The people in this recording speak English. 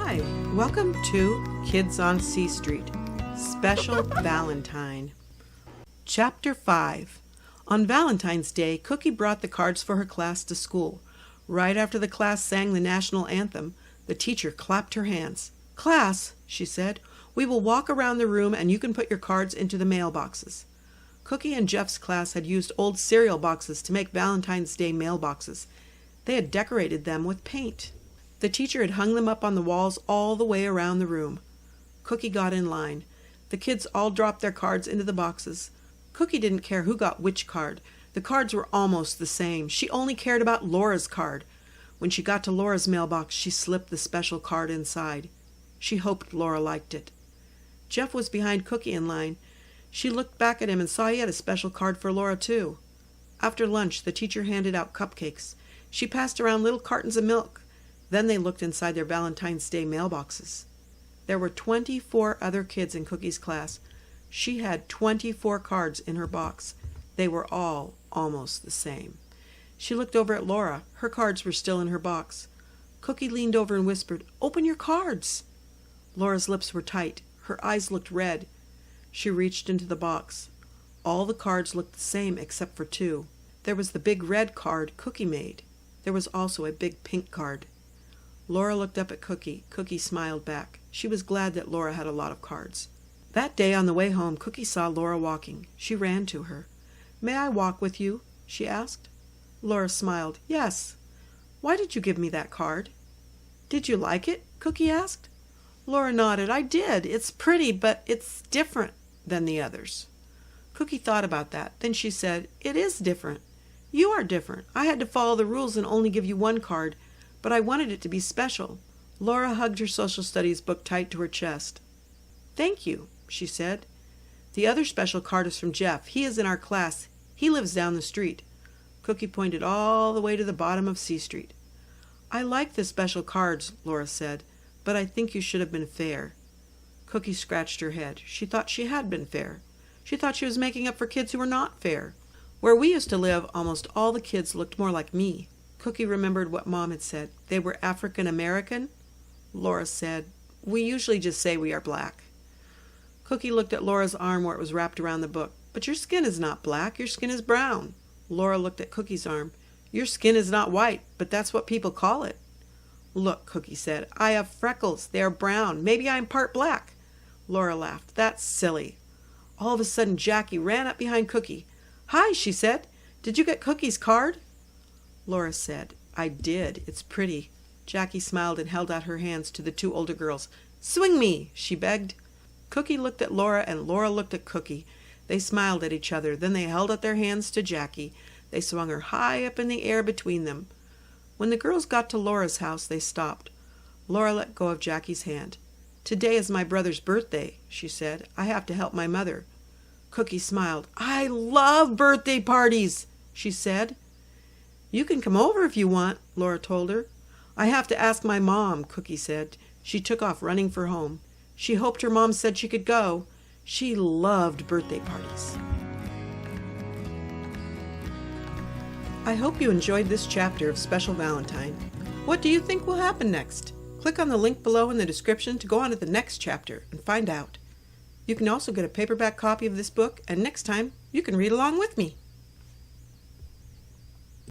Hi, welcome to Kids on C Street, Special Valentine. Chapter 5. On Valentine's Day, Cookie brought the cards for her class to school. Right after the class sang the national anthem, the teacher clapped her hands. "Class," she said, "we will walk around the room and you can put your cards into the mailboxes." Cookie and Jeff's class had used old cereal boxes to make Valentine's Day mailboxes. They had decorated them with paint. The teacher had hung them up on the walls all the way around the room. Cookie got in line. The kids all dropped their cards into the boxes. Cookie didn't care who got which card. The cards were almost the same. She only cared about Laura's card. When she got to Laura's mailbox, she slipped the special card inside. She hoped Laura liked it. Jeff was behind Cookie in line. She looked back at him and saw he had a special card for Laura, too. After lunch, the teacher handed out cupcakes. She passed around little cartons of milk. Then they looked inside their Valentine's Day mailboxes. There were 24 other kids in Cookie's class. She had 24 cards in her box. They were all almost the same. She looked over at Laura. Her cards were still in her box. Cookie leaned over and whispered, "Open your cards." Laura's lips were tight. Her eyes looked red. She reached into the box. All the cards looked the same except for two. There was the big red card Cookie made. There was also a big pink card. Laura looked up at Cookie. Cookie smiled back. She was glad that Laura had a lot of cards. That day on the way home, Cookie saw Laura walking. She ran to her. "May I walk with you?" she asked. Laura smiled. "Yes." "Why did you give me that card?" "Did you like it?" Cookie asked. Laura nodded. "I did. It's pretty, but it's different than the others." Cookie thought about that. Then she said, "It is different. You are different. I had to follow the rules and only give you one card, but I wanted it to be special." Laura hugged her social studies book tight to her chest. "Thank you," she said. "The other special card is from Jeff. He is in our class. He lives down the street." Cookie pointed all the way to the bottom of C Street. "I like the special cards," Laura said, "but I think you should have been fair." Cookie scratched her head. She thought she had been fair. She thought she was making up for kids who were not fair. Where we used to live, almost all the kids looked more like me. Cookie remembered what Mom had said. They were African American. Laura said, "We usually just say we are black." Cookie looked at Laura's arm where it was wrapped around the book. "But your skin is not black. Your skin is brown." Laura looked at Cookie's arm. "Your skin is not white, but that's what people call it." "Look," Cookie said, "I have freckles. They are brown. Maybe I am part black." Laura laughed. "That's silly." All of a sudden, Jackie ran up behind Cookie. "Hi," she said. "Did you get Cookie's card?" Laura said, "I did. It's pretty." Jackie smiled and held out her hands to the two older girls. "Swing me," she begged. Cookie looked at Laura and Laura looked at Cookie. They smiled at each other. Then they held out their hands to Jackie. They swung her high up in the air between them. When the girls got to Laura's house, they stopped. Laura let go of Jackie's hand. "Today is my brother's birthday," she said. "I have to help my mother." Cookie smiled. "I love birthday parties," she said. "You can come over if you want," Laura told her. "I have to ask my mom," Cookie said. She took off running for home. She hoped her mom said she could go. She loved birthday parties. I hope you enjoyed this chapter of Special Valentine. What do you think will happen next? Click on the link below in the description to go on to the next chapter and find out. You can also get a paperback copy of this book, and next time you can read along with me.